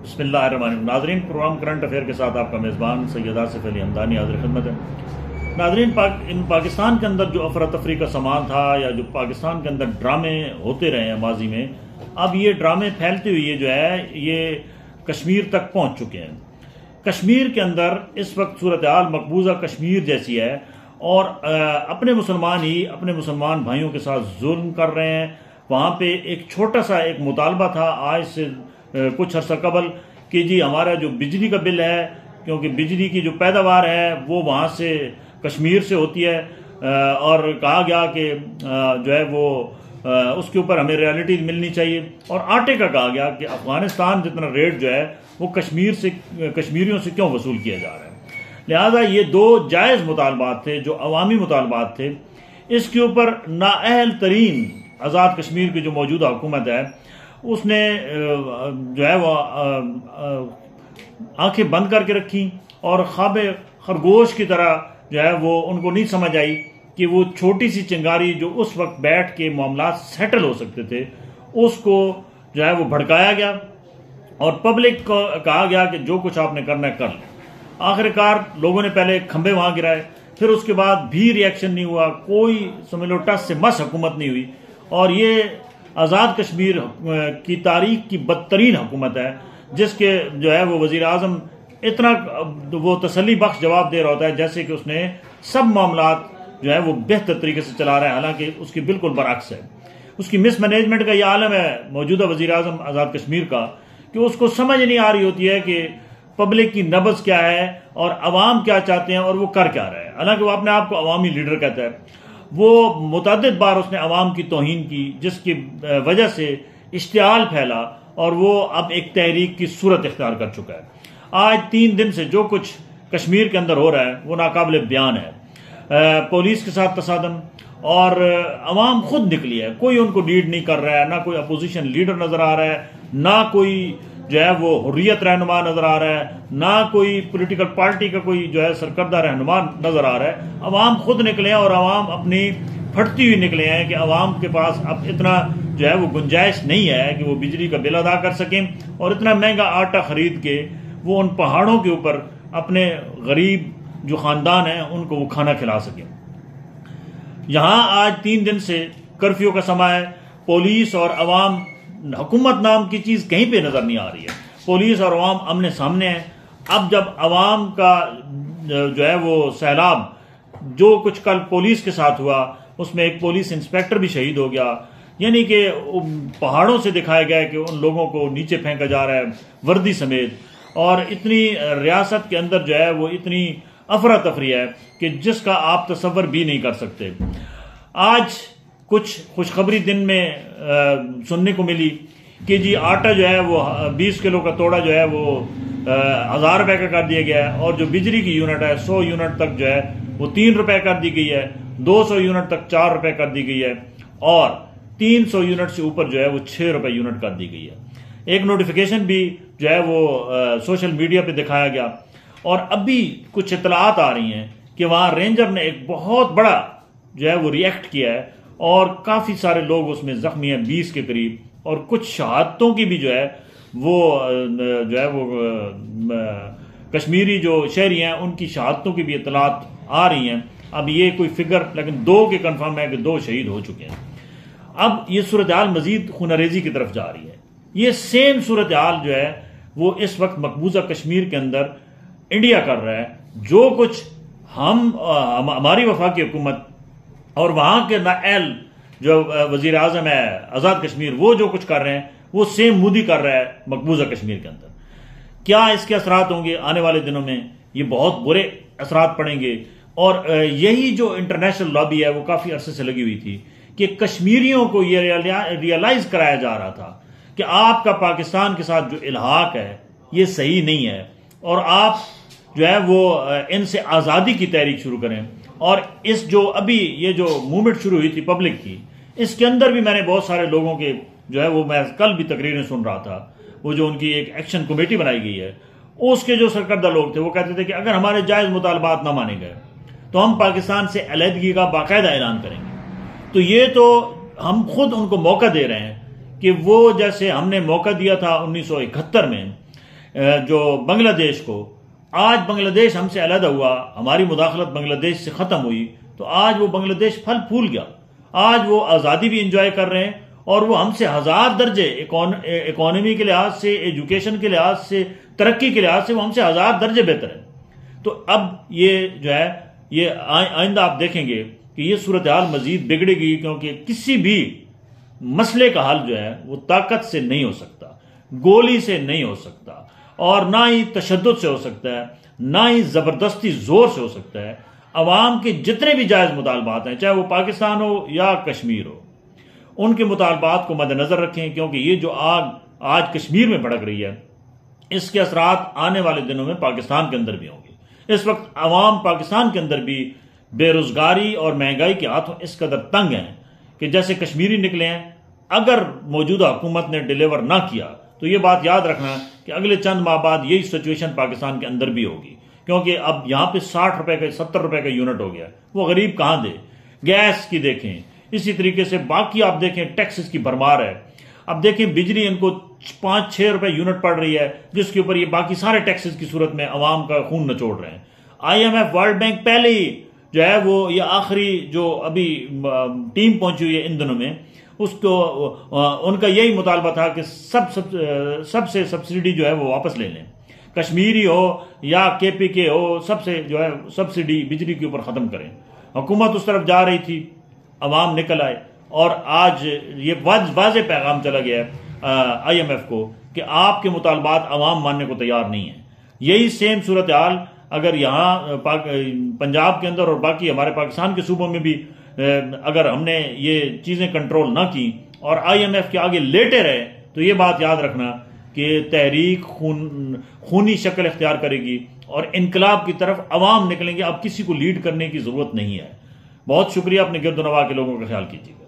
بسم اللہ الرحمن الرحیم۔ ناظرین، پروگرام کرنٹ افیئر کے ساتھ آپ کا میزبان سید آصف علی حمدانی حاضر خدمت ہے۔ ناظرین، پاکستان کے اندر جو افراتفری کا سامان تھا یا جو پاکستان کے اندر ڈرامے ہوتے رہے ہیں ماضی میں، اب یہ ڈرامے پھیلتے ہوئے جو ہے یہ کشمیر تک پہنچ چکے ہیں۔ کشمیر کے اندر اس وقت صورتحال مقبوضہ کشمیر جیسی ہے اور اپنے مسلمان بھائیوں کے ساتھ ظلم کر رہے ہیں۔ وہاں پہ ایک چھوٹا سا ایک مطالبہ تھا آج سے کچھ عرصہ قبل کہ جی ہمارا جو بجلی کا بل ہے، کیونکہ بجلی کی جو پیداوار ہے وہ وہاں سے کشمیر سے ہوتی ہے، اور کہا گیا کہ جو ہے وہ اس کے اوپر ہمیں ریالٹی ملنی چاہیے، اور آٹے کا کہا گیا کہ افغانستان جتنا ریٹ جو ہے وہ کشمیریوں سے کیوں وصول کیا جا رہا ہے۔ لہذا یہ دو جائز مطالبات تھے جو عوامی مطالبات تھے، اس کے اوپر نااہل ترین آزاد کشمیر کی جو موجودہ حکومت ہے اس نے جو ہے وہ آنکھیں بند کر کے رکھی اور خواب خرگوش کی طرح جو ہے وہ ان کو نہیں سمجھ آئی کہ وہ چھوٹی سی چنگاری جو اس وقت بیٹھ کے معاملات سیٹل ہو سکتے تھے اس کو جو ہے وہ بھڑکایا گیا اور پبلک کو کہا گیا کہ جو کچھ آپ نے کرنا ہے کر لیں۔ آخر کار لوگوں نے پہلے کھمبے وہاں گرائے، پھر اس کے بعد بھی ریئیکشن نہیں ہوا، کوئی سمجھ لو ٹس سے مس حکومت نہیں ہوئی، اور یہ آزاد کشمیر کی تاریخ کی بدترین حکومت ہے جس کے جو ہے وہ وزیر اعظم اتنا وہ تسلی بخش جواب دے رہا ہوتا ہے جیسے کہ اس نے سب معاملات جو ہے وہ بہتر طریقے سے چلا رہا ہے، حالانکہ اس کی بالکل برعکس ہے۔ اس کی مس مینجمنٹ کا یہ عالم ہے موجودہ وزیر اعظم آزاد کشمیر کا کہ اس کو سمجھ نہیں آ رہی ہوتی ہے کہ پبلک کی نبض کیا ہے اور عوام کیا چاہتے ہیں اور وہ کر کیا رہے ہیں، حالانکہ وہ اپنے آپ کو عوامی لیڈر کہتا ہے۔ وہ متعدد بار اس نے عوام کی توہین کی جس کی وجہ سے اشتعال پھیلا اور وہ اب ایک تحریک کی صورت اختیار کر چکا ہے۔ آج 3 دن سے جو کچھ کشمیر کے اندر ہو رہا ہے وہ ناقابل بیان ہے۔ پولیس کے ساتھ تصادم، اور عوام خود نکلی ہے، کوئی ان کو لیڈ نہیں کر رہا ہے، نہ کوئی اپوزیشن لیڈر نظر آ رہا ہے، نہ کوئی جو ہے وہ حریت رہنما نظر آ رہا ہے، نہ کوئی پولیٹیکل پارٹی کا کوئی جو ہے سرکردہ رہنما نظر آ رہا ہے۔ عوام خود نکلے ہیں اور عوام اپنی پھٹتی ہوئی نکلے ہیں کہ عوام کے پاس اب اتنا جو ہے وہ گنجائش نہیں ہے کہ وہ بجلی کا بل ادا کر سکیں اور اتنا مہنگا آٹا خرید کے وہ ان پہاڑوں کے اوپر اپنے غریب جو خاندان ہیں ان کو وہ کھانا کھلا سکیں۔ یہاں آج 3 دن سے کرفیو کا سماں ہے، پولیس اور عوام، حکومت نام کی چیز کہیں پہ نظر نہیں آ رہی ہے، پولیس اور عوام آمنے سامنے ہیں۔ اب جب عوام کا جو ہے وہ سیلاب، جو کچھ کل پولیس کے ساتھ ہوا اس میں ایک پولیس انسپیکٹر بھی شہید ہو گیا، یعنی کہ پہاڑوں سے دکھایا گیا کہ ان لوگوں کو نیچے پھینکا جا رہا ہے وردی سمیت، اور اتنی ریاست کے اندر جو ہے وہ اتنی افراتفری ہے کہ جس کا آپ تصور بھی نہیں کر سکتے۔ آج کچھ خوشخبری دن میں سننے کو ملی کہ جی آٹا جو ہے وہ 20 کلو کا توڑا جو ہے وہ 1000 روپے کا کر دیا گیا ہے، اور جو بجلی کی یونٹ ہے 100 یونٹ تک جو ہے وہ 3 روپے کر دی گئی ہے، 200 یونٹ تک 4 روپے کر دی گئی ہے، اور 300 یونٹ سے اوپر جو ہے وہ 6 روپے یونٹ کر دی گئی ہے۔ ایک نوٹیفیکیشن بھی جو ہے وہ سوشل میڈیا پہ دکھایا گیا، اور ابھی کچھ اطلاعات آ رہی ہیں کہ وہاں رینجر نے ایک بہت بڑا جو ہے وہ ریئیکٹ کیا ہے اور کافی سارے لوگ اس میں زخمی ہیں 20 کے قریب، اور کچھ شہادتوں کی بھی جو ہے وہ کشمیری جو شہری ہیں ان کی شہادتوں کی بھی اطلاعات آ رہی ہیں۔ اب یہ کوئی فگر لیکن 2 کے کنفرم ہے کہ 2 شہید ہو چکے ہیں۔ اب یہ صورتحال مزید خونریزی کی طرف جا رہی ہے۔ یہ سیم صورتحال جو ہے وہ اس وقت مقبوضہ کشمیر کے اندر انڈیا کر رہا ہے۔ جو کچھ ہماری وفاقی حکومت اور وہاں کے نااہل جو وزیر اعظم ہے آزاد کشمیر وہ جو کچھ کر رہے ہیں وہ سیم مودی کر رہا ہے مقبوضہ کشمیر کے اندر۔ کیا اس کے اثرات ہوں گے آنے والے دنوں میں؟ یہ بہت برے اثرات پڑیں گے، اور یہی جو انٹرنیشنل لابی ہے وہ کافی عرصے سے لگی ہوئی تھی کہ کشمیریوں کو یہ ریئلائز کرایا جا رہا تھا کہ آپ کا پاکستان کے ساتھ جو الحاق ہے یہ صحیح نہیں ہے، اور آپ جو ہے وہ ان سے آزادی کی تحریک شروع کریں۔ اور اس جو ابھی یہ جو موومنٹ شروع ہوئی تھی پبلک کی، اس کے اندر بھی میں نے بہت سارے لوگوں کے جو ہے وہ میں کل بھی تقریریں سن رہا تھا، وہ جو ان کی ایک ایکشن کمیٹی بنائی گئی ہے اس کے جو سرکردہ لوگ تھے وہ کہتے تھے کہ اگر ہمارے جائز مطالبات نہ مانے گئے تو ہم پاکستان سے علیحدگی کا باقاعدہ اعلان کریں گے۔ تو یہ تو ہم خود ان کو موقع دے رہے ہیں کہ وہ جیسے ہم نے موقع دیا تھا 1971 میں جو بنگلہ دیش کو، آج بنگلہ دیش ہم سے علیحدہ ہوا، ہماری مداخلت بنگلہ دیش سے ختم ہوئی، تو آج وہ بنگلہ دیش پھل پھول گیا، آج وہ آزادی بھی انجوائے کر رہے ہیں، اور وہ ہم سے 1000 درجے اکانومی کے لحاظ سے، ایجوکیشن کے لحاظ سے، ترقی کے لحاظ سے وہ ہم سے 1000 درجے بہتر ہے۔ تو اب یہ جو ہے یہ آئندہ آپ دیکھیں گے کہ یہ صورتحال مزید بگڑے گی، کیونکہ کسی بھی مسئلے کا حل جو ہے وہ طاقت سے نہیں ہو سکتا، گولی سے نہیں ہو سکتا، اور نہ ہی تشدد سے ہو سکتا ہے، نہ ہی زبردستی زور سے ہو سکتا ہے۔ عوام کے جتنے بھی جائز مطالبات ہیں، چاہے وہ پاکستان ہو یا کشمیر ہو، ان کے مطالبات کو مد نظر رکھیں، کیونکہ یہ جو آگ آج کشمیر میں بھڑک رہی ہے، اس کے اثرات آنے والے دنوں میں پاکستان کے اندر بھی ہوں گے۔ اس وقت عوام پاکستان کے اندر بھی بے روزگاری اور مہنگائی کے ہاتھوں اس قدر تنگ ہیں کہ جیسے کشمیری نکلے ہیں، اگر موجودہ حکومت نے ڈیلیور نہ کیا تو یہ بات یاد رکھنا کہ اگلے چند ماہ بعد یہی سچویشن پاکستان کے اندر بھی ہوگی، کیونکہ اب یہاں پہ 60 روپے کا 70 روپے کا یونٹ ہو گیا، وہ غریب کہاں دے؟ گیس کی دیکھیں، اسی طریقے سے باقی آپ دیکھیں ٹیکسز کی بھرمار ہے۔ اب دیکھیں بجلی ان کو 5-6 روپے یونٹ پڑ رہی ہے، جس کے اوپر یہ باقی سارے ٹیکسز کی صورت میں عوام کا خون نچوڑ رہے ہیں۔ IMF ورلڈ بینک پہلے ہی جو ہے وہ یہ آخری جو ابھی ٹیم پہنچی ہوئی ہے ان دنوں میں، اس کو ان کا یہی مطالبہ تھا کہ سب سے سبسڈی جو ہے وہ واپس لے لیں، کشمیری ہو یا KPK ہو، سب سے جو ہے سبسڈی بجلی کے اوپر ختم کریں۔ حکومت اس طرف جا رہی تھی، عوام نکل آئے، اور آج یہ واضح پیغام چلا گیا ہے IMF کو کہ آپ کے مطالبات عوام ماننے کو تیار نہیں ہیں۔ یہی سیم صورتحال اگر یہاں پنجاب کے اندر اور باقی ہمارے پاکستان کے صوبوں میں بھی اگر ہم نے یہ چیزیں کنٹرول نہ کی اور IMF کے آگے لیٹے رہے، تو یہ بات یاد رکھنا کہ تحریک خونی شکل اختیار کرے گی اور انقلاب کی طرف عوام نکلیں گے۔ اب کسی کو لیڈ کرنے کی ضرورت نہیں ہے۔ بہت شکریہ، اپنے گرد و نواح کے لوگوں کا خیال کیجیے گا۔